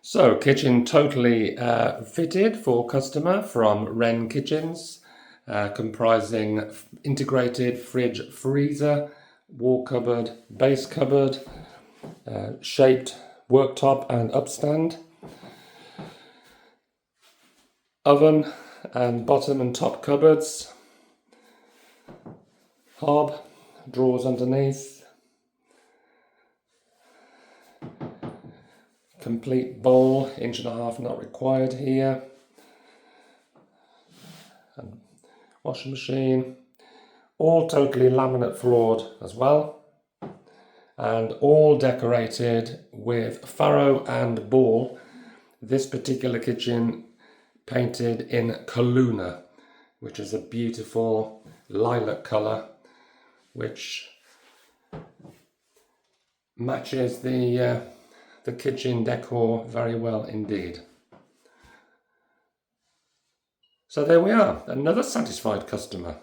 So, kitchen totally fitted for customer from Wren Kitchens, comprising integrated fridge freezer, wall cupboard, base cupboard, shaped worktop and upstand, oven and bottom and top cupboards, hob, drawers underneath, complete bowl, 1.5 inch not required here, and washing machine, all totally laminate floored as well, and all decorated with furrow and ball. This particular kitchen painted in Kaluna, which is a beautiful lilac colour, which matches the kitchen decor very well indeed. So there we are, another satisfied customer.